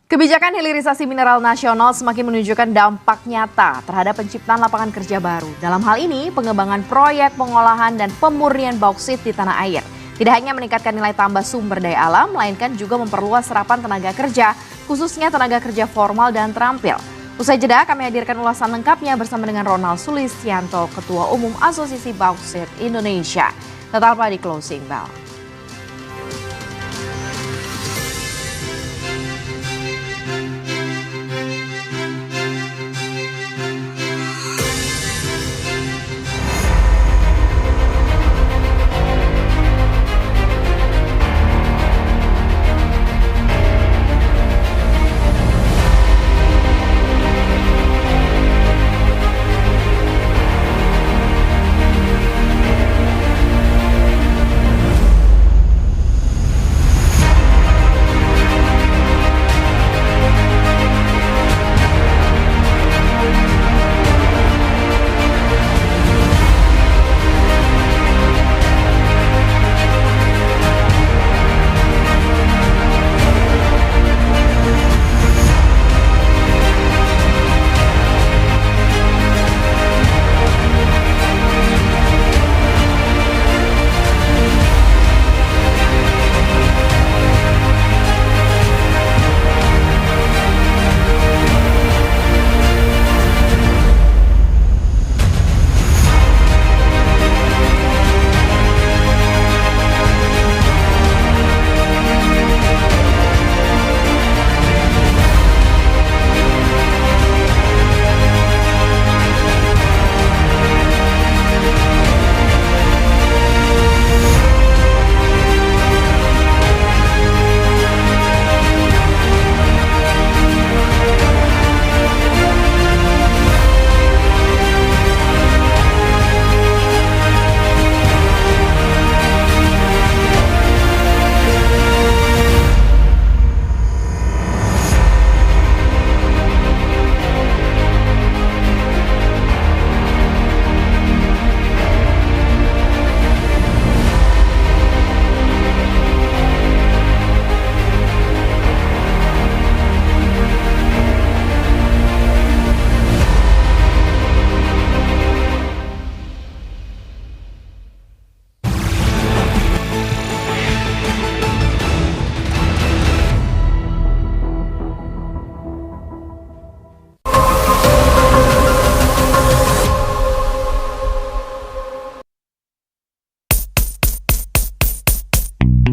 Kebijakan hilirisasi mineral nasional semakin menunjukkan dampak nyata terhadap penciptaan lapangan kerja baru. Dalam hal ini, pengembangan proyek pengolahan dan pemurnian bauksit di tanah air. Tidak hanya meningkatkan nilai tambah sumber daya alam, melainkan juga memperluas serapan tenaga kerja, khususnya tenaga kerja formal dan terampil. Usai jeda, kami hadirkan ulasan lengkapnya bersama dengan Ronald Sulistianto, Ketua Umum Asosiasi Bauksit Indonesia. Tetaplah di Closing Bell.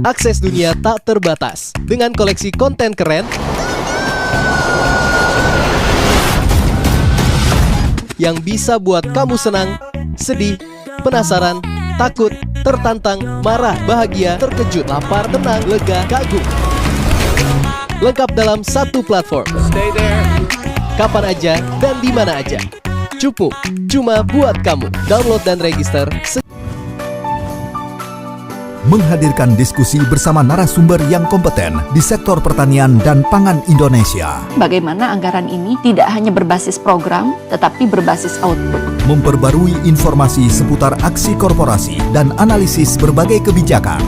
Akses dunia tak terbatas dengan koleksi konten keren yang bisa buat kamu senang, sedih, penasaran, takut, tertantang, marah, bahagia, terkejut, lapar, tenang, lega, kagum. Lengkap dalam satu platform. Kapan aja dan di mana aja. Cukup cuma buat kamu. Download dan register. Menghadirkan diskusi bersama narasumber yang kompeten di sektor pertanian dan pangan Indonesia. Bagaimana anggaran ini tidak hanya berbasis program, tetapi berbasis output. Memperbarui informasi seputar aksi korporasi dan analisis berbagai kebijakan.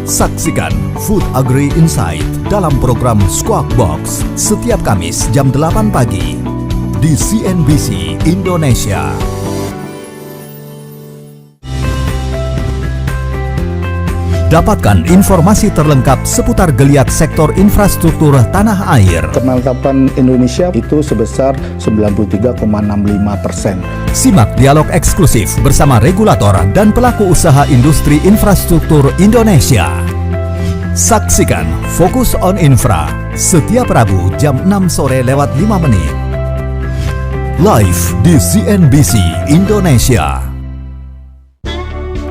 Saksikan Food Agri Insight dalam program Squawk Box setiap Kamis jam 8 pagi di CNBC Indonesia. Dapatkan informasi terlengkap seputar geliat sektor infrastruktur tanah air. Penangkapan Indonesia itu sebesar 93,65%. Simak dialog eksklusif bersama regulator dan pelaku usaha industri infrastruktur Indonesia. Saksikan Fokus on Infra setiap Rabu jam 6 sore lewat 5 menit. Live di CNBC Indonesia.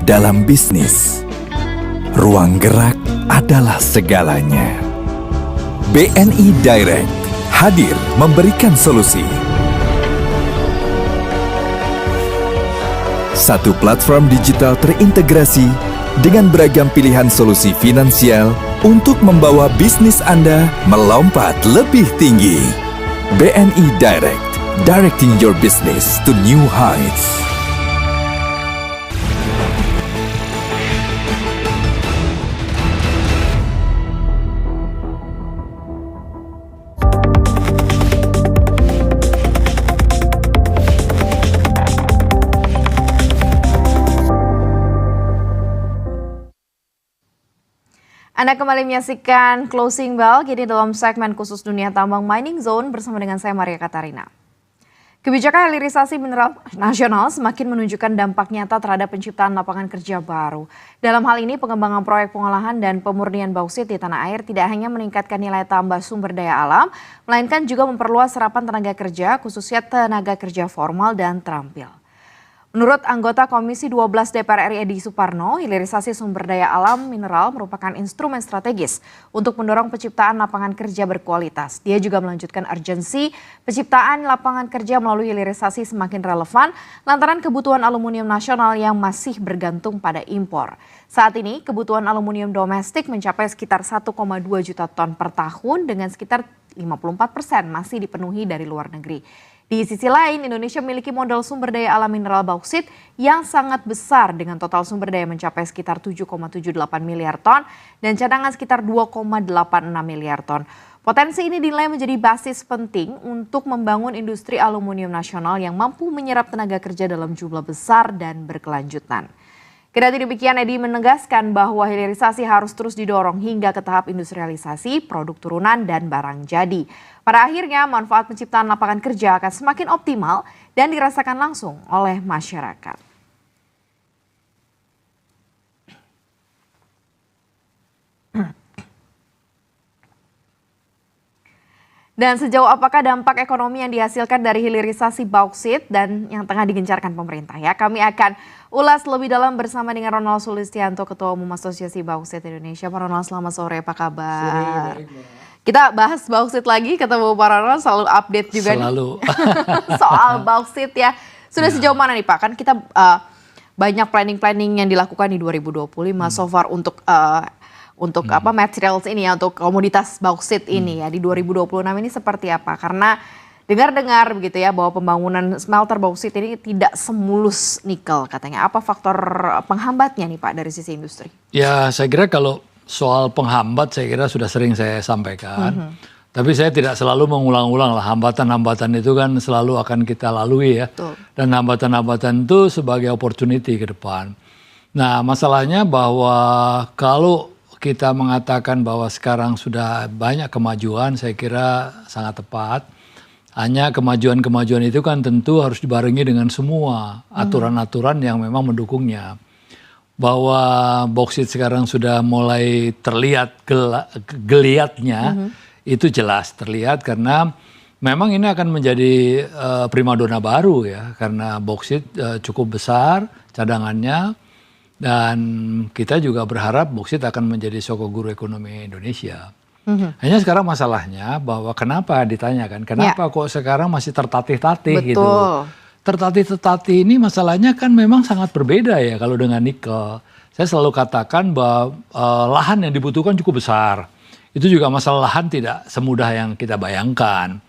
Dalam bisnis, ruang gerak adalah segalanya. BNI Direct hadir memberikan solusi. Satu platform digital terintegrasi dengan beragam pilihan solusi finansial untuk membawa bisnis Anda melompat lebih tinggi. BNI Direct, directing your business to new heights. Anda kembali menyaksikan Closing Bell, kini dalam segmen khusus Dunia Tambang Mining Zone bersama dengan saya Maria Katarina. Kebijakan hilirisasi mineral nasional semakin menunjukkan dampak nyata terhadap penciptaan lapangan kerja baru. Dalam hal ini, pengembangan proyek pengolahan dan pemurnian bauksit di tanah air tidak hanya meningkatkan nilai tambah sumber daya alam, melainkan juga memperluas serapan tenaga kerja, khususnya tenaga kerja formal dan terampil. Menurut anggota Komisi 12 DPR RI Edi Suparno, hilirisasi sumber daya alam mineral merupakan instrumen strategis untuk mendorong penciptaan lapangan kerja berkualitas. Dia juga melanjutkan urgensi penciptaan lapangan kerja melalui hilirisasi semakin relevan lantaran kebutuhan aluminium nasional yang masih bergantung pada impor. Saat ini kebutuhan aluminium domestik mencapai sekitar 1,2 juta ton per tahun dengan sekitar 54% masih dipenuhi dari luar negeri. Di sisi lain, Indonesia memiliki modal sumber daya alam mineral bauksit yang sangat besar dengan total sumber daya mencapai sekitar 7,78 miliar ton dan cadangan sekitar 2,86 miliar ton. Potensi ini dinilai menjadi basis penting untuk membangun industri aluminium nasional yang mampu menyerap tenaga kerja dalam jumlah besar dan berkelanjutan. Kendati demikian, Edi menegaskan bahwa hilirisasi harus terus didorong hingga ke tahap industrialisasi, produk turunan, dan barang jadi. Pada akhirnya, manfaat penciptaan lapangan kerja akan semakin optimal dan dirasakan langsung oleh masyarakat. Dan sejauh apakah dampak ekonomi yang dihasilkan dari hilirisasi bauksit dan yang tengah digencarkan pemerintah ya? Kami akan ulas lebih dalam bersama dengan Ronald Sulistianto, Ketua Umum Asosiasi Bauksit Indonesia. Pak Ronald, selamat sore, apa kabar? Sore, baik, kita bahas bauksit lagi, ketemu Pak Ronald selalu update juga selalu. Nih. Soal bauksit ya. Sudah sejauh mana nih Pak? Kan kita banyak planning yang dilakukan di 2025 so far untuk materials ini ya, untuk komoditas bauksit ini ya di 2026 ini seperti apa? Karena dengar begitu ya bahwa pembangunan smelter bauksit ini tidak semulus nikel katanya. Apa faktor penghambatnya nih Pak dari sisi industri? Ya, saya kira kalau soal penghambat saya kira sudah sering saya sampaikan. Tapi saya tidak selalu mengulang-ulang lah, hambatan-hambatan itu kan selalu akan kita lalui ya. Betul. Dan hambatan-hambatan itu sebagai opportunity ke depan. Nah, masalahnya bahwa kalau kita mengatakan bahwa sekarang sudah banyak kemajuan, saya kira sangat tepat. Hanya kemajuan-kemajuan itu kan tentu harus dibarengi dengan semua aturan-aturan yang memang mendukungnya. Bahwa bauksit sekarang sudah mulai terlihat geliatnya, itu jelas terlihat karena memang ini akan menjadi primadona baru ya. Karena bauksit cukup besar cadangannya. Dan kita juga berharap bauksit akan menjadi sokoguru ekonomi Indonesia. Hanya sekarang masalahnya bahwa kenapa ditanyakan, kenapa kok sekarang masih tertatih-tatih gitu. Tertatih-tatih ini masalahnya kan memang sangat berbeda ya kalau dengan nikel. Saya selalu katakan bahwa lahan yang dibutuhkan cukup besar. Itu juga masalah lahan tidak semudah yang kita bayangkan.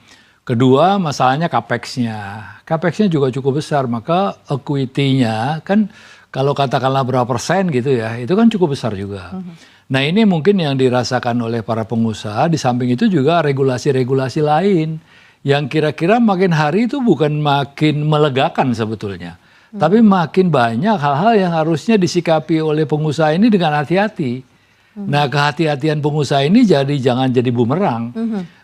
Kedua masalahnya capex-nya. Capex-nya juga cukup besar, maka equity-nya kan kalau katakanlah berapa persen gitu ya, itu kan cukup besar juga. Nah ini mungkin yang dirasakan oleh para pengusaha, di samping itu juga regulasi-regulasi lain yang kira-kira makin hari itu bukan makin melegakan sebetulnya. Tapi makin banyak hal-hal yang harusnya disikapi oleh pengusaha ini dengan hati-hati. Nah kehati-hatian pengusaha ini jangan jadi bumerang.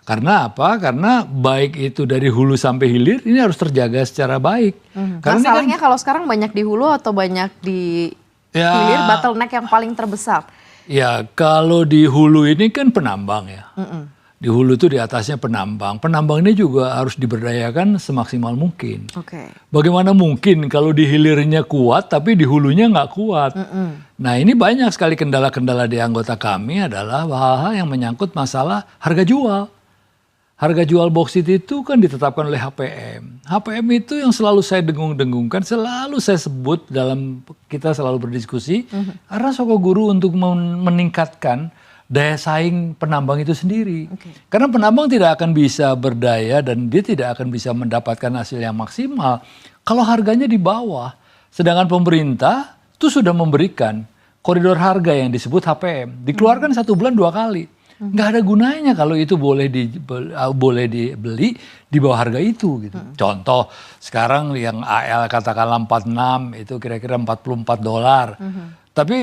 Karena apa? Karena baik itu dari hulu sampai hilir ini harus terjaga secara baik. Karena masalahnya kan, kalau sekarang banyak di hulu atau banyak di hilir, bottleneck yang paling terbesar? Ya kalau di hulu ini kan penambang ya. Di hulu itu di atasnya penambang. Penambang ini juga harus diberdayakan semaksimal mungkin. Bagaimana mungkin kalau di hilirnya kuat tapi di hulunya nggak kuat? Nah ini banyak sekali kendala-kendala di anggota kami adalah hal-hal yang menyangkut masalah harga jual. Harga jual bauksit itu kan ditetapkan oleh HPM. HPM itu yang selalu saya dengung-dengungkan, selalu saya sebut dalam kita selalu berdiskusi. Karena sokoguru untuk meningkatkan daya saing penambang itu sendiri. Karena penambang tidak akan bisa berdaya dan dia tidak akan bisa mendapatkan hasil yang maksimal kalau harganya di bawah. Sedangkan pemerintah itu sudah memberikan koridor harga yang disebut HPM. Dikeluarkan 1 bulan 2 kali. Nggak ada gunanya kalau itu boleh dibeli di bawah harga itu gitu. Contoh sekarang yang AL katakanlah 46 itu kira-kira $44. Tapi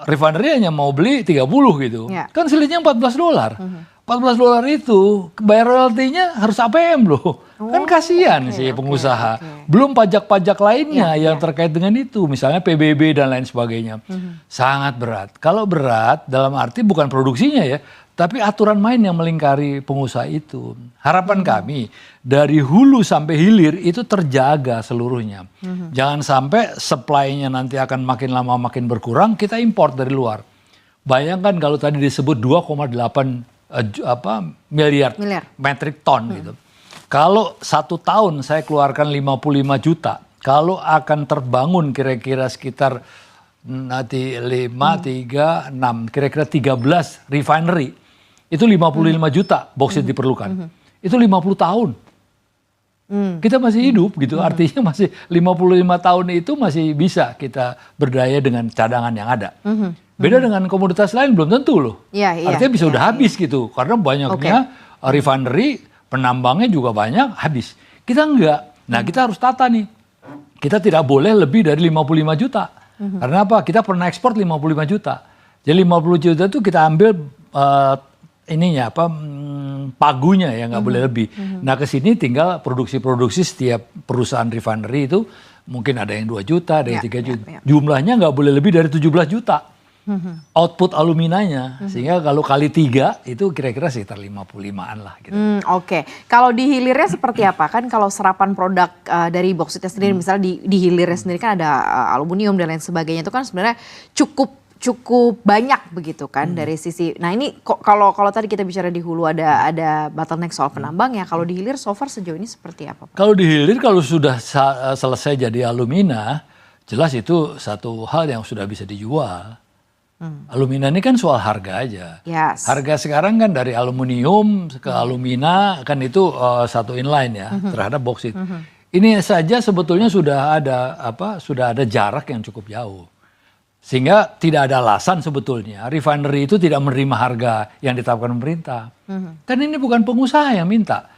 refinery hanya mau beli 30 gitu. Ya. Kan selisihnya $14. $14 itu bayar royaltinya harus APM loh. Kan kasihan sih pengusaha. Belum pajak-pajak lainnya yang terkait dengan itu. Misalnya PBB dan lain sebagainya. Sangat berat. Kalau berat dalam arti bukan produksinya ya. Tapi aturan main yang melingkari pengusaha itu. Harapan kami dari hulu sampai hilir itu terjaga seluruhnya. Jangan sampai supply-nya nanti akan makin lama makin berkurang, kita import dari luar. Bayangkan kalau tadi disebut 2,8 miliar metric ton gitu. Kalau 1 tahun saya keluarkan 55 juta, kalau akan terbangun kira-kira sekitar nanti 5, 3, 6, kira-kira 13 refinery, itu 55 juta bauksit diperlukan. Itu 50 tahun. Kita masih hidup gitu, artinya masih 55 tahun itu masih bisa kita berdaya dengan cadangan yang ada. Beda dengan komoditas lain belum tentu loh. Artinya bisa udah habis gitu, karena banyaknya refinery, penambangnya juga banyak, habis. Kita enggak. Nah kita harus tata nih. Kita tidak boleh lebih dari 55 juta. Karena apa? Kita pernah ekspor 55 juta. Jadi 50 juta itu kita ambil pagunya ya, nggak boleh lebih. Nah ke sini tinggal produksi-produksi setiap perusahaan refinery itu mungkin ada yang 2 juta, ada yang 3 juta. Jumlahnya nggak boleh lebih dari 17 juta. Output aluminanya, sehingga kalau kali 3 itu kira-kira sekitar 55-an lah gitu. Kalau di hilirnya seperti apa? Kan kalau serapan produk dari bauksit sendiri, misalnya di hilirnya sendiri kan ada aluminium dan lain sebagainya, itu kan sebenarnya cukup banyak begitu kan dari sisi. Nah ini kalau tadi kita bicara di hulu ada bottleneck soal penambang ya, kalau di hilir so far sejauh ini seperti apa, Pak? Kalau di hilir kalau sudah selesai jadi alumina, jelas itu satu hal yang sudah bisa dijual. Alumina ini kan soal harga aja. Harga sekarang kan dari aluminium ke alumina kan itu satu inline ya terhadap bauksit. Ini saja sebetulnya sudah ada jarak yang cukup jauh. Sehingga tidak ada alasan sebetulnya refinery itu tidak menerima harga yang ditetapkan pemerintah. Kan ini bukan pengusaha yang minta.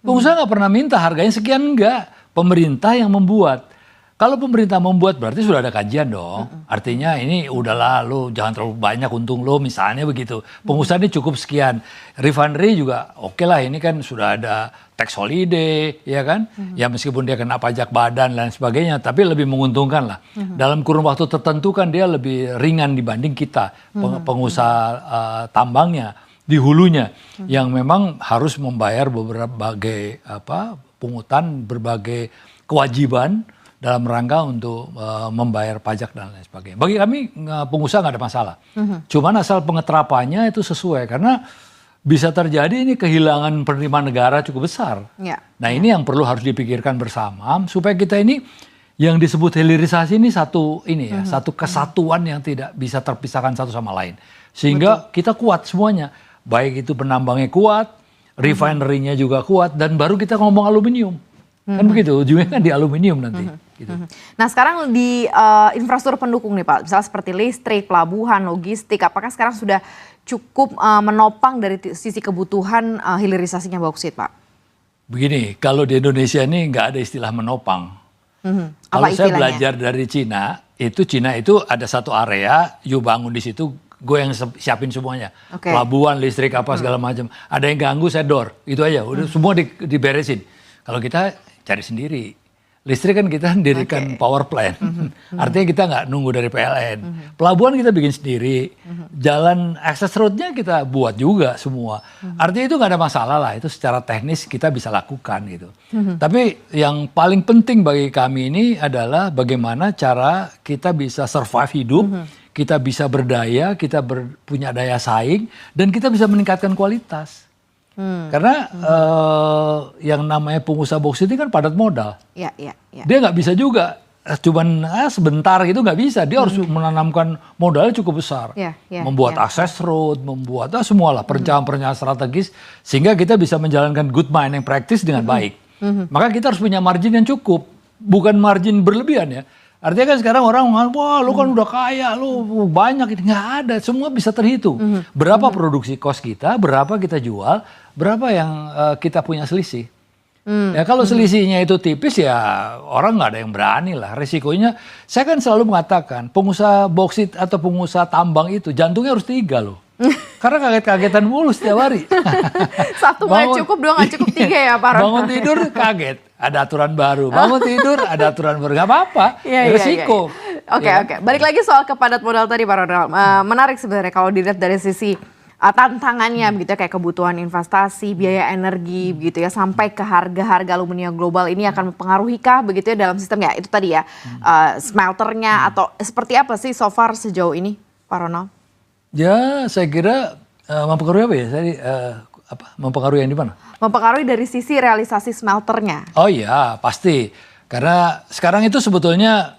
Pengusaha nggak pernah minta harganya sekian, enggak. Pemerintah yang membuat. Kalau pemerintah membuat berarti sudah ada kajian dong. Artinya ini udahlah lo jangan terlalu banyak untung lo misalnya begitu. Pengusaha ini cukup sekian. Refinery juga oke lah, ini kan sudah ada tax holiday ya kan. Ya meskipun dia kena pajak badan dan sebagainya, tapi lebih menguntungkan lah. Dalam kurun waktu tertentu kan dia lebih ringan dibanding kita pengusaha tambangnya di hulunya yang memang harus membayar berbagai pungutan, berbagai kewajiban dalam rangka untuk membayar pajak dan lain sebagainya. Bagi kami pengusaha nggak ada masalah. Cuman asal pengeterapannya itu sesuai, karena bisa terjadi ini kehilangan penerimaan negara cukup besar. Nah ini yang perlu harus dipikirkan bersama supaya kita ini yang disebut hilirisasi ini satu kesatuan yang tidak bisa terpisahkan satu sama lain. Sehingga kita kuat semuanya. Baik itu penambangnya kuat, refinery-nya juga kuat, dan baru kita ngomong aluminium. Kan begitu, ujungnya kan di aluminium nanti. Gitu. Nah sekarang di infrastruktur pendukung nih Pak, misalnya seperti listrik, pelabuhan, logistik, apakah sekarang sudah cukup menopang dari sisi kebutuhan hilirisasinya bauksit Pak? Begini, kalau di Indonesia ini nggak ada istilah menopang. Kalau saya belajar dari Cina itu ada satu area, you bangun di situ, gue yang siapin semuanya. Pelabuhan, listrik, apa segala macam. Ada yang ganggu, saya door. Itu aja, udah semua diberesin. Kalau kita cari sendiri. Listrik kan kita dirikan power plant. Artinya kita nggak nunggu dari PLN. Pelabuhan kita bikin sendiri. Jalan access road-nya kita buat juga semua. Artinya itu nggak ada masalah lah. Itu secara teknis kita bisa lakukan gitu. Tapi yang paling penting bagi kami ini adalah bagaimana cara kita bisa survive hidup. Kita bisa berdaya, kita punya daya saing. Dan kita bisa meningkatkan kualitas. Karena yang namanya pengusaha bauksit ini kan padat modal. Dia nggak bisa juga cuman sebentar gitu, nggak bisa. Dia harus menanamkan modalnya cukup besar. Membuat access road, membuat semualah perencanaan-perencanaan strategis sehingga kita bisa menjalankan good mining practice dengan baik. Maka kita harus punya margin yang cukup, bukan margin berlebihan ya. Artinya kan sekarang orang ngomong, wah lu kan udah kaya, lu banyak, ini nggak ada, semua bisa terhitung. Berapa produksi cost kita, berapa kita jual, berapa yang kita punya selisih. Ya kalau selisihnya itu tipis ya orang nggak ada yang berani lah. Resikonya, saya kan selalu mengatakan pengusaha boksit atau pengusaha tambang itu jantungnya harus 3 loh. Karena kaget-kagetan mulu setiap hari. Satu nggak cukup, 2 nggak cukup, 3 ya Pak Ronald. Bangun tidur kaget, ada aturan baru. Bangun tidur ada aturan baru, nggak apa-apa. Resiko. Oke. Balik lagi soal kepadat modal tadi Pak Ronald. Menarik sebenarnya kalau dilihat dari sisi tantangannya begitu ya, kayak kebutuhan investasi, biaya energi begitu ya, sampai ke harga-harga aluminium global ini akan mempengaruhi kah begitu ya dalam sistem ya itu tadi ya smelternya atau seperti apa sih so far sejauh ini Pak Ronald? Ya saya kira mempengaruhi apa ya? Mempengaruhi yang di mana? Mempengaruhi dari sisi realisasi smelternya. Oh iya pasti, karena sekarang itu sebetulnya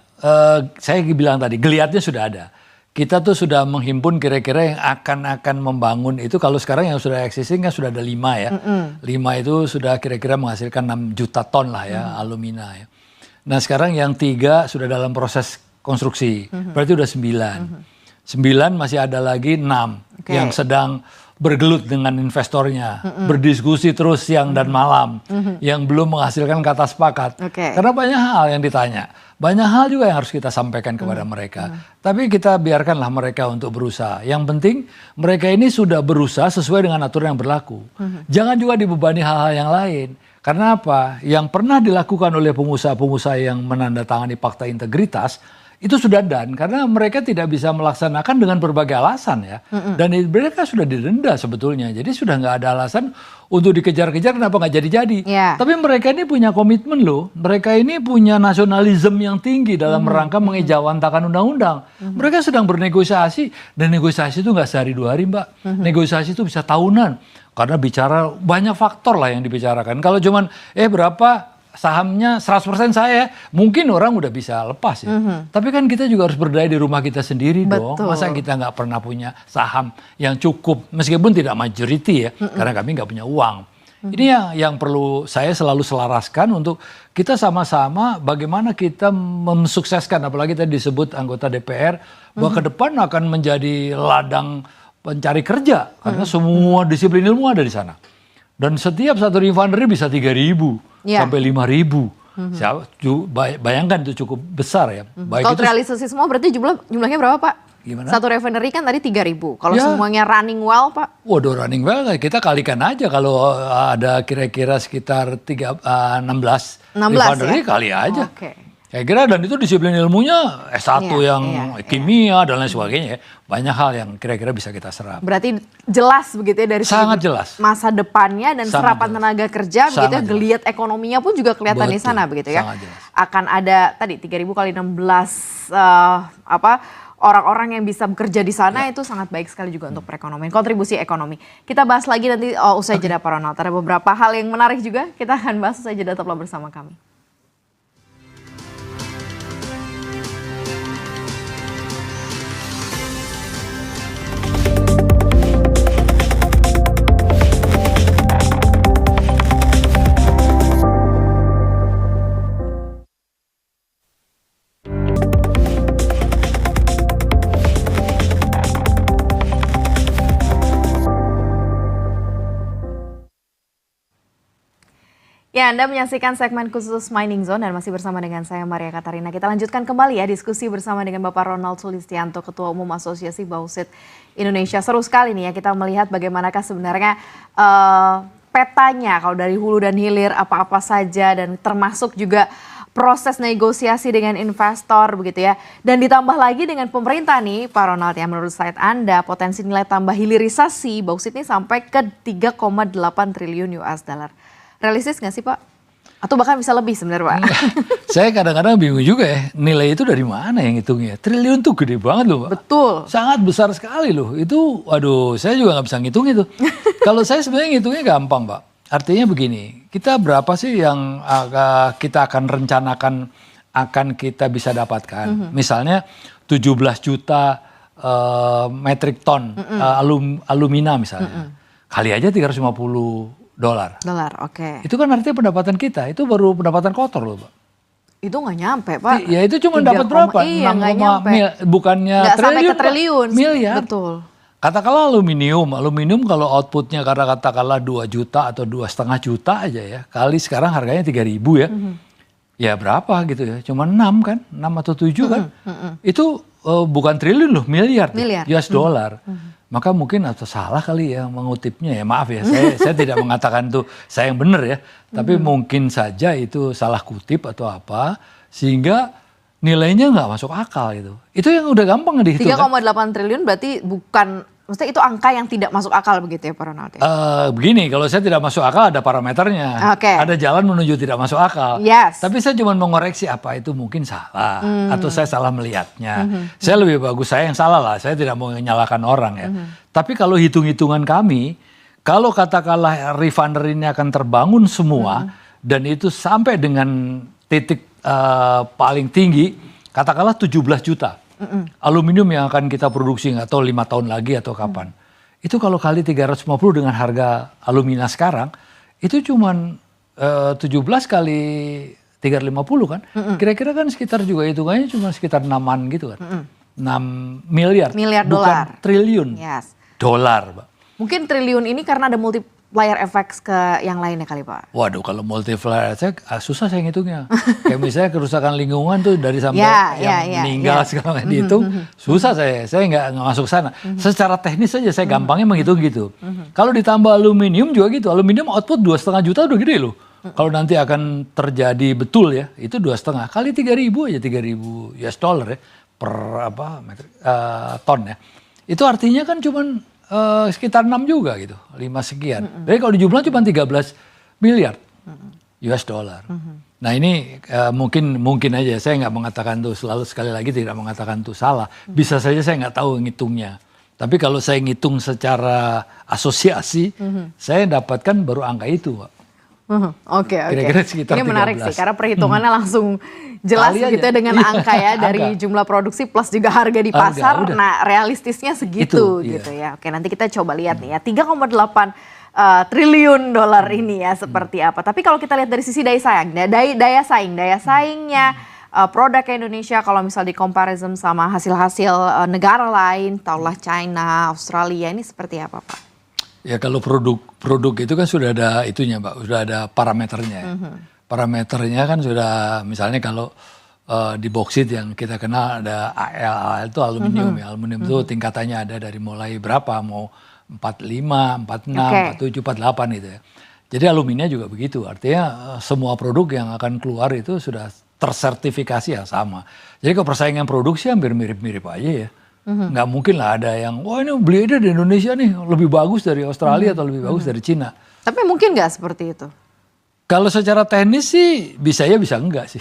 saya bilang tadi geliatnya sudah ada. Kita tuh sudah menghimpun kira-kira yang akan membangun itu. Kalau sekarang yang sudah existing kan sudah ada 5 ya. 5 itu sudah kira-kira menghasilkan 6 juta ton lah ya alumina ya. Nah sekarang yang 3 sudah dalam proses konstruksi. Berarti udah 9. 9 masih ada lagi 6 yang sedang bergelut dengan investornya. Berdiskusi terus siang dan malam. Yang belum menghasilkan kata sepakat. Karena banyak hal yang ditanya. Banyak hal juga yang harus kita sampaikan kepada mereka. Tapi kita biarkanlah mereka untuk berusaha. Yang penting mereka ini sudah berusaha sesuai dengan aturan yang berlaku. Jangan juga dibebani hal-hal yang lain. Karena apa? Yang pernah dilakukan oleh pengusaha-pengusaha yang menandatangani fakta integritas, itu sudah done. Karena mereka tidak bisa melaksanakan dengan berbagai alasan ya. Dan mereka sudah didenda sebetulnya. Jadi sudah nggak ada alasan untuk dikejar-kejar kenapa nggak jadi-jadi. Tapi mereka ini punya komitmen loh. Mereka ini punya nasionalisme yang tinggi dalam rangka mengejawantakan undang-undang. Mereka sedang bernegosiasi. Dan negosiasi itu nggak sehari 2 hari Mbak. Negosiasi itu bisa tahunan. Karena bicara banyak faktor lah yang dibicarakan. Kalau cuman berapa sahamnya 100% saya, mungkin orang udah bisa lepas ya. Tapi kan kita juga harus berdaya di rumah kita sendiri dong. Masa kita nggak pernah punya saham yang cukup, meskipun tidak majority ya, karena kami nggak punya uang. Ini yang perlu saya selalu selaraskan untuk kita sama-sama bagaimana kita mensukseskan, apalagi tadi disebut anggota DPR, bahwa ke depan akan menjadi ladang pencari kerja, karena semua disiplin ilmu ada di sana. Dan setiap satu refinery bisa 3.000 sampai 5.000. Bayangkan itu cukup besar ya. Kalau realisasi semua berarti jumlahnya berapa Pak? Gimana? Satu refinery kan tadi 3.000. Kalau semuanya running well Pak? Waduh running well kita kalikan aja. Kalau ada kira-kira sekitar 16 refinery ya? Kali aja. Saya kira dan itu disiplin ilmunya S1 yang kimia dan lain sebagainya. Banyak hal yang kira-kira bisa kita serap. Berarti jelas begitu ya dari sangat jelas masa depannya dan serapan tenaga kerja begitu ya, geliat ekonominya pun juga kelihatan di sana begitu ya. Akan ada tadi 3.000 kali 16 orang-orang yang bisa bekerja di sana itu sangat baik sekali juga untuk perekonomian, kontribusi ekonomi. Kita bahas lagi nanti usai jeda Pak Ronald. Ada beberapa hal yang menarik juga kita akan bahas usai jeda, tetaplah bersama kami. Ya, Anda menyaksikan segmen khusus Mining Zone dan masih bersama dengan saya Maria Katarina. Kita lanjutkan kembali ya diskusi bersama dengan Bapak Ronald Sulistianto, Ketua Umum Asosiasi Bauksit Indonesia. Seru sekali nih ya kita melihat bagaimanakah sebenarnya petanya kalau dari hulu dan hilir apa-apa saja dan termasuk juga proses negosiasi dengan investor begitu ya. Dan ditambah lagi dengan pemerintah nih Pak Ronald ya, menurut slide Anda potensi nilai tambah hilirisasi bauksit ini sampai ke 3,8 triliun US dollar. Realistis nggak sih Pak? Atau bahkan bisa lebih sebenarnya Pak? Saya kadang-kadang bingung juga ya, nilai itu dari mana yang hitungnya? Triliun tuh gede banget loh Pak. Betul. Sangat besar sekali loh. Itu, waduh saya juga nggak bisa ngitung itu. Kalau saya sebenarnya ngitungnya gampang Pak. Artinya begini, kita berapa sih yang kita akan rencanakan akan kita bisa dapatkan? Misalnya 17 juta metrik ton alumina misalnya. Kali aja $350. Dolar, oke. Itu kan artinya pendapatan kita, itu baru pendapatan kotor loh Pak. Itu nggak nyampe Pak. Ya itu cuma dapat berapa? Iya, 6, bukannya nggak triliun, sampai ke triliun. Miliar. Betul. Katakanlah aluminium kalau outputnya karena katakanlah 2 juta atau 2,5 juta aja ya, kali sekarang harganya 3.000 ya, ya berapa gitu ya, cuma 6 kan, 6 atau 7 kan, itu bukan triliun loh, miliar US dollar. Maka mungkin atau salah kali ya mengutipnya ya, maaf ya, saya tidak mengatakan tuh saya yang benar ya, tapi mungkin saja itu salah kutip atau apa, sehingga nilainya nggak masuk akal itu. Itu yang udah gampang dihitung. 3,8 triliun berarti bukan, maksudnya itu angka yang tidak masuk akal begitu ya Pak Ronald? Begini, kalau saya tidak masuk akal ada parameternya, ada jalan menuju tidak masuk akal. Tapi saya cuma mengoreksi apa itu mungkin salah atau saya salah melihatnya. Saya lebih bagus saya yang salah lah, saya tidak mau menyalahkan orang ya. Tapi kalau hitung-hitungan kami, kalau katakanlah refinery ini akan terbangun semua dan itu sampai dengan titik paling tinggi, katakanlah 17 juta. Aluminium yang akan kita produksi nggak tahu 5 tahun lagi atau kapan. Itu kalau kali 350 dengan harga alumina sekarang, itu cuman 17 kali 350 kan. Kira-kira kan sekitar juga hitungannya cuma sekitar 6-an gitu kan. 6 miliar. Miliar bukan dolar. Triliun dolar, Pak. Mungkin triliun ini karena ada multiplier effects ke yang lainnya kali Pak. Waduh, kalau multiplier susah saya ngitungnya. Kayak misalnya kerusakan lingkungan tuh dari sampai yang meninggal sekarang dihitung, susah saya nggak masuk sana. Secara teknis saja saya gampangnya menghitung gitu. Kalau ditambah aluminium juga gitu, aluminium output 2,5 juta udah gede loh. Kalau nanti akan terjadi betul ya, itu 2,5 kali 3.000 aja, 3.000 US dollar ya per ton ya. Itu artinya kan cuman sekitar 6 juga gitu, 5 sekian. Jadi kalau dijumlah cuma 13 miliar US dollar. Nah ini mungkin aja, saya nggak mengatakan tuh, selalu sekali lagi tidak mengatakan tuh salah. Bisa saja saya nggak tahu ngitungnya. Tapi kalau saya ngitung secara asosiasi, saya dapatkan baru angka itu, Pak. Oke. Kira-kira sekitar ini 13. menarik sih, karena perhitungannya langsung jelas gitu ya dengan angka ya, dari jumlah produksi plus juga harga di pasar. Nah realistisnya segitu gitu ya. Oke, nanti kita coba lihat nih ya, 3,8 triliun dolar ini ya seperti apa. Tapi kalau kita lihat dari sisi daya saingnya produk Indonesia kalau misal di comparison sama hasil-hasil negara lain, tahulah China, Australia, ini seperti apa Pak? Ya kalau produk itu kan sudah ada itunya Pak, sudah ada parameternya. Parameternya kan sudah, misalnya kalau di boksit yang kita kenal ada AL itu aluminium ya. Aluminium itu tingkatannya ada dari mulai berapa, mau 45, 46, 47, 48 gitu ya. Jadi aluminium juga begitu, artinya semua produk yang akan keluar itu sudah tersertifikasi yang sama. Jadi kalau persaingan produksi hampir mirip-mirip aja ya. Nggak mungkin lah ada yang, wah ini beli aja di Indonesia nih lebih bagus dari Australia atau lebih bagus dari Cina. Tapi mungkin nggak seperti itu? Kalau secara teknis sih bisa ya bisa enggak sih.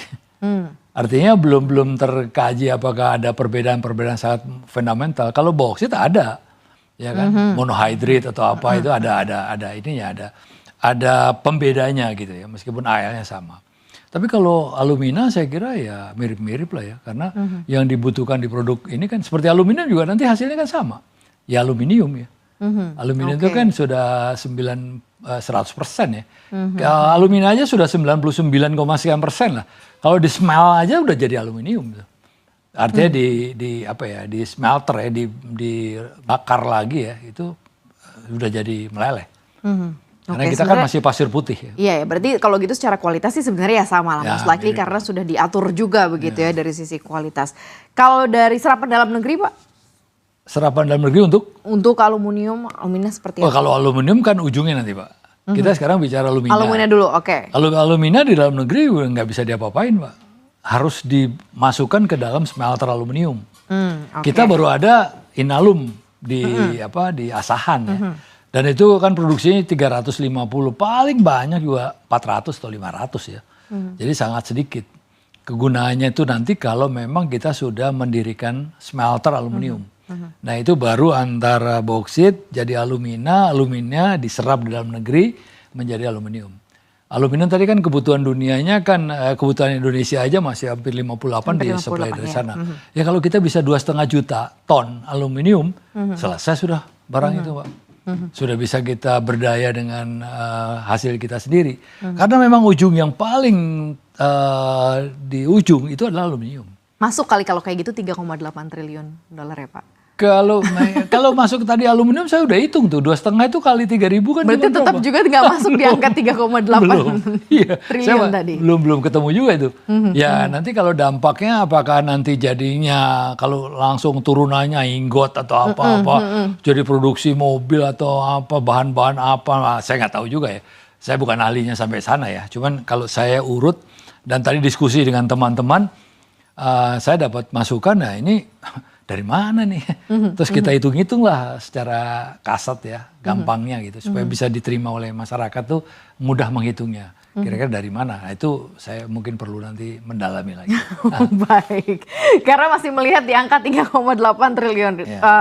Artinya belum terkaji apakah ada perbedaan-perbedaan sangat fundamental. Kalau boksit ada, ya kan, monohydrate atau apa itu ada ininya, ada pembedanya gitu ya, meskipun AL-nya sama. Tapi kalau alumina saya kira ya mirip-mirip lah ya, karena yang dibutuhkan di produk ini kan seperti aluminium juga nanti hasilnya kan sama, ya aluminium ya. Aluminium itu kan sudah 100% ya. Alumina aja sudah 99, sekian persen lah. Kalau di smelt aja udah jadi aluminium. Artinya di smelter ya, dibakar lagi ya, itu udah jadi meleleh. Karena kita kan masih pasir putih ya. Iya ya, berarti kalau gitu secara kualitas sih sebenarnya ya sama lah, most likely karena sudah diatur juga begitu ya dari sisi kualitas. Kalau dari serapan dalam negeri Pak? Serapan dalam negeri untuk aluminium seperti apa? Kalau aluminium kan ujungnya nanti Pak. Kita sekarang bicara alumina. Alumina dulu, oke. Alumina di dalam negeri nggak bisa diapa-apain Pak. Harus dimasukkan ke dalam smelter aluminium. Kita baru ada Inalum di Asahan ya. Dan itu kan produksinya 350, paling banyak juga 400 atau 500 ya. Jadi sangat sedikit. Kegunaannya itu nanti kalau memang kita sudah mendirikan smelter aluminium. Nah itu baru antara boksit jadi aluminnya diserap di dalam negeri menjadi aluminium. Aluminium tadi kan kebutuhan dunianya kan, kebutuhan Indonesia aja masih hampir 58 di supply dari sana. Ya kalau kita bisa 2,5 juta ton aluminium, selesai sudah barang itu Pak. Sudah bisa kita berdaya dengan hasil kita sendiri. Karena memang ujung yang paling di ujung itu adalah aluminium. Masuk kali kalau kayak gitu 3,8 triliun dolar ya Pak? Kalau masuk tadi aluminium saya udah hitung tuh 2,5 itu kali 3.000 kan. Berarti tetap juga nggak masuk di angka 3,8 Iya, triliun tadi. Belum ketemu juga itu. Ya nanti kalau dampaknya apakah nanti jadinya kalau langsung turunannya ingot atau apa-apa, jadi produksi mobil atau apa bahan-bahan apa, saya nggak tahu juga ya. Saya bukan ahlinya sampai sana ya. Cuman kalau saya urut dan tadi diskusi dengan teman-teman, saya dapat masukan, nah ini dari mana nih? Terus kita hitung-hitung lah secara kasat ya, gampangnya gitu, supaya bisa diterima oleh masyarakat tuh mudah menghitungnya. Kira-kira dari mana? Nah, itu saya mungkin perlu nanti mendalami lagi. Baik, karena masih melihat di angka 3,8 triliun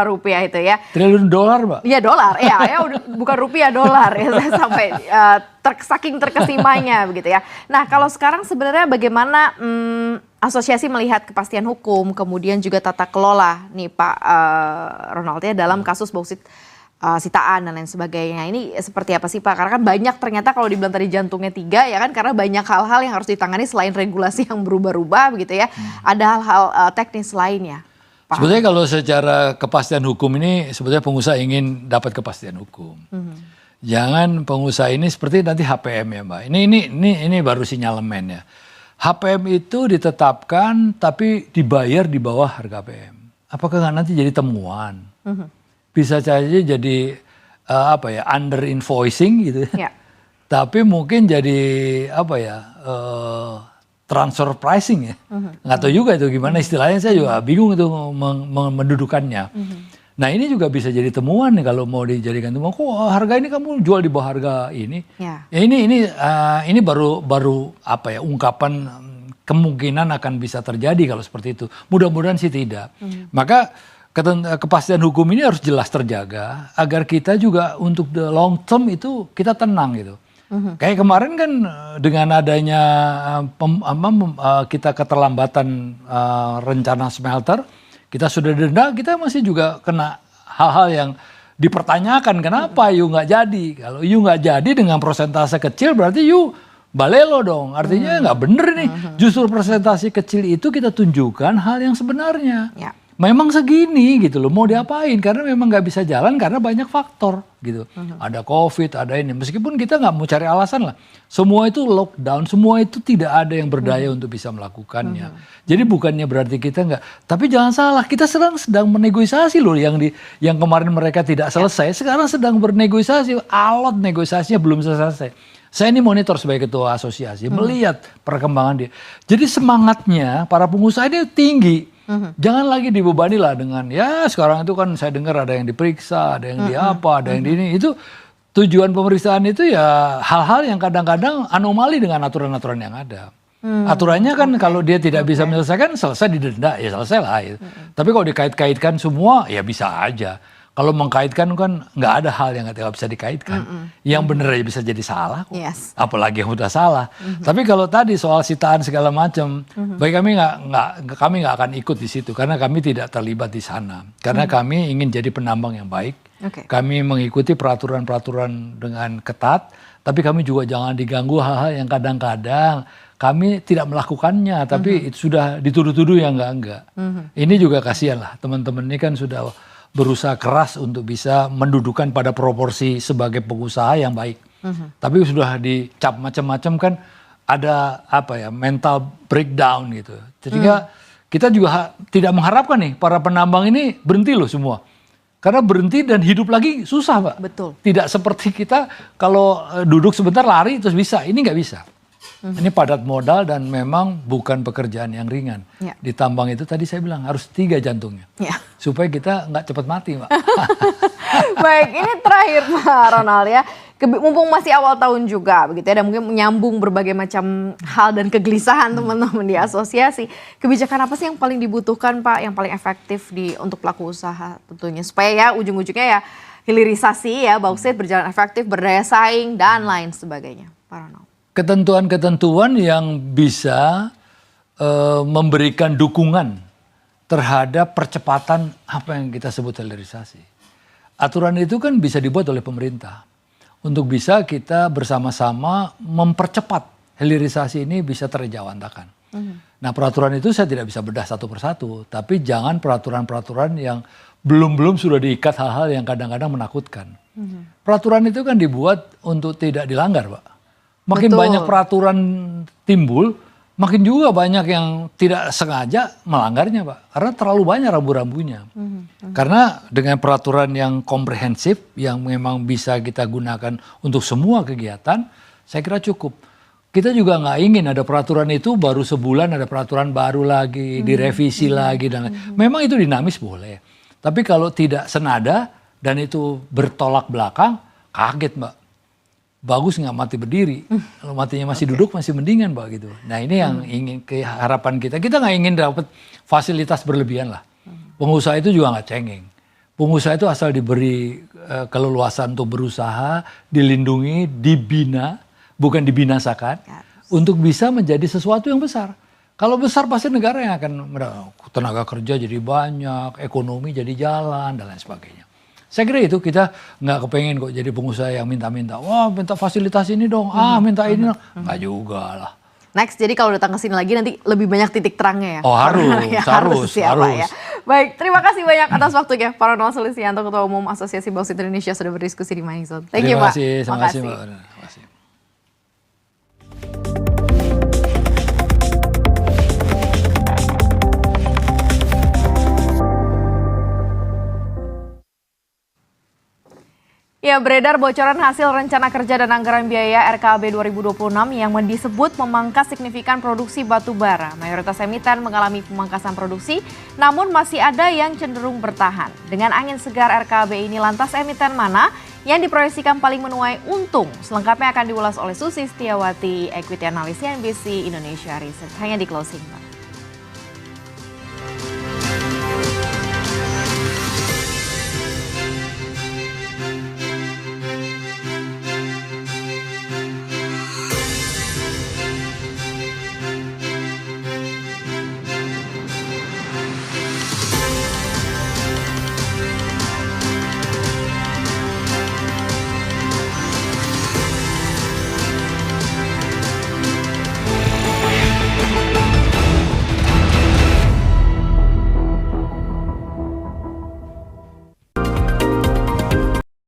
rupiah itu ya. Triliun dolar, Mbak? Iya dolar, ya bukan rupiah, dolar ya, saya sampai saking terkesimanya begitu ya. Nah kalau sekarang sebenarnya bagaimana asosiasi melihat kepastian hukum, kemudian juga tata kelola nih Pak Ronald ya dalam kasus bauksit sitaan dan lain sebagainya. Ini seperti apa sih Pak? Karena kan banyak ternyata kalau dibilang tadi jantungnya 3 ya kan, karena banyak hal-hal yang harus ditangani selain regulasi yang berubah-ubah begitu ya. Ada hal-hal teknis lainnya. Pak. Sebetulnya kalau secara kepastian hukum ini sebetulnya pengusaha ingin dapat kepastian hukum. Jangan pengusaha ini seperti nanti HPM ya Mbak. Ini baru sinyalemen ya. HPM itu ditetapkan tapi dibayar di bawah harga HPM. Apakah nggak nanti jadi temuan? Bisa saja jadi under invoicing gitu. Ya. Tapi mungkin jadi transfer pricing ya. Nggak tahu juga itu gimana istilahnya, saya juga bingung itu mendudukannya. Nah ini juga bisa jadi temuan nih kalau mau dijadikan temuan. Kok harga ini kamu jual di bawah harga ini? Ya, ini baru ungkapan kemungkinan akan bisa terjadi kalau seperti itu. Mudah-mudahan sih tidak. Maka kepastian hukum ini harus jelas terjaga agar kita juga untuk the long term itu kita tenang gitu. Kayak kemarin kan dengan adanya kita keterlambatan rencana smelter, kita sudah denda, kita masih juga kena hal-hal yang dipertanyakan kenapa you nggak jadi. Kalau you nggak jadi dengan persentase kecil berarti you balelo dong. Artinya nggak bener nih. Justru persentase kecil itu kita tunjukkan hal yang sebenarnya. Ya. Memang segini gitu loh, mau diapain? Karena memang nggak bisa jalan karena banyak faktor gitu. Ada COVID, ada ini. Meskipun kita nggak mau cari alasan lah. Semua itu lockdown, semua itu tidak ada yang berdaya untuk bisa melakukannya. Jadi bukannya berarti kita nggak. Tapi jangan salah, kita sedang menegosiasi loh yang kemarin mereka tidak selesai. Sekarang sedang bernegosiasi, alot negosiasinya belum selesai. Saya ini monitor sebagai ketua asosiasi, melihat perkembangan dia. Jadi semangatnya para pengusaha ini tinggi. Jangan lagi dibebani lah dengan ya sekarang itu kan saya dengar ada yang diperiksa, ada yang ada yang di ini. Itu tujuan pemeriksaan itu ya hal-hal yang kadang-kadang anomali dengan aturan-aturan yang ada. Aturannya kan kalau dia tidak bisa menyelesaikan selesai didenda, ya selesai lah. Tapi kalau dikait-kaitkan semua ya bisa aja. Kalau mengkaitkan kan nggak ada hal yang nggak bisa dikaitkan. Yang benar aja bisa jadi salah kok. Yes. Apalagi yang udah salah. Tapi kalau tadi soal sitaan segala macam, bagi kami nggak akan ikut di situ karena kami tidak terlibat di sana. Karena kami ingin jadi penambang yang baik. Kami mengikuti peraturan-peraturan dengan ketat, tapi kami juga jangan diganggu hal-hal yang kadang-kadang kami tidak melakukannya, tapi itu sudah dituduh-tuduh yang enggak. Ini juga kasihan lah, teman-teman ini kan sudah berusaha keras untuk bisa mendudukan pada proporsi sebagai pengusaha yang baik. Tapi sudah dicap macam-macam kan ada mental breakdown gitu. Sehingga kita juga tidak mengharapkan nih para penambang ini berhenti loh semua. Karena berhenti dan hidup lagi susah Pak. Betul. Tidak seperti kita kalau duduk sebentar lari terus bisa, ini nggak bisa. Ini padat modal dan memang bukan pekerjaan yang ringan. Ya. Di tambang itu tadi saya bilang harus 3 jantungnya. Ya. Supaya kita nggak cepat mati, Mbak. Baik, ini terakhir Pak Ronald ya. Mumpung masih awal tahun juga begitu ya, dan mungkin menyambung berbagai macam hal dan kegelisahan teman-teman di asosiasi. Kebijakan apa sih yang paling dibutuhkan Pak, yang paling efektif untuk pelaku usaha tentunya? Supaya ya ujung-ujungnya ya hilirisasi ya, bauksit berjalan efektif, berdaya saing dan lain sebagainya. Pak Ronald. Ketentuan-ketentuan yang bisa memberikan dukungan terhadap percepatan apa yang kita sebut hilirisasi. Aturan itu kan bisa dibuat oleh pemerintah untuk bisa kita bersama-sama mempercepat hilirisasi ini bisa terjawantakan. Nah peraturan itu saya tidak bisa bedah satu persatu, tapi jangan peraturan-peraturan yang belum sudah diikat hal-hal yang kadang-kadang menakutkan. Peraturan itu kan dibuat untuk tidak dilanggar, Pak. Makin Betul. banyak peraturan timbul, makin juga banyak yang tidak sengaja melanggarnya, Pak. Karena terlalu banyak rambu-rambunya. Karena dengan peraturan yang komprehensif, yang memang bisa kita gunakan untuk semua kegiatan, saya kira cukup. Kita juga nggak ingin ada peraturan itu baru sebulan ada peraturan baru lagi, direvisi lagi. Memang itu dinamis boleh. Tapi kalau tidak senada dan itu bertolak belakang, kaget, Mbak. Bagus nggak mati berdiri. Kalau matinya masih duduk masih mendingan, Mbak, gitu. Nah ini yang ingin harapan kita. Kita nggak ingin dapat fasilitas berlebihan lah. Pengusaha itu juga nggak cengeng. Pengusaha itu asal diberi keleluasan untuk berusaha, dilindungi, dibina, bukan dibinasakan, untuk bisa menjadi sesuatu yang besar. Kalau besar pasti negara yang akan tenaga kerja jadi banyak, ekonomi jadi jalan dan lain sebagainya. Saya kira itu kita nggak kepengen kok jadi pengusaha yang minta-minta. Wah minta fasilitas ini dong, minta ini dong. Nggak juga lah. Next, jadi kalau datang ke sini lagi nanti lebih banyak titik terangnya ya. Oh harus, Ya. Baik, terima kasih banyak atas waktunya Pak Ronald Sulistianto, Ketua Umum Asosiasi Bauksit Indonesia sudah berdiskusi di Money Zone. Thank you, Pak. Terima kasih, Mbak. Terima kasih. Ya, beredar bocoran hasil rencana kerja dan anggaran biaya RKAB 2026 yang disebut memangkas signifikan produksi batu bara. Mayoritas emiten mengalami pemangkasan produksi, namun masih ada yang cenderung bertahan. Dengan angin segar RKAB ini, lantas emiten mana yang diproyeksikan paling menuai untung? Selengkapnya akan diulas oleh Susi Setiawati, Equity Analyst CNBC Indonesia Research. Hanya di Closing, Pak.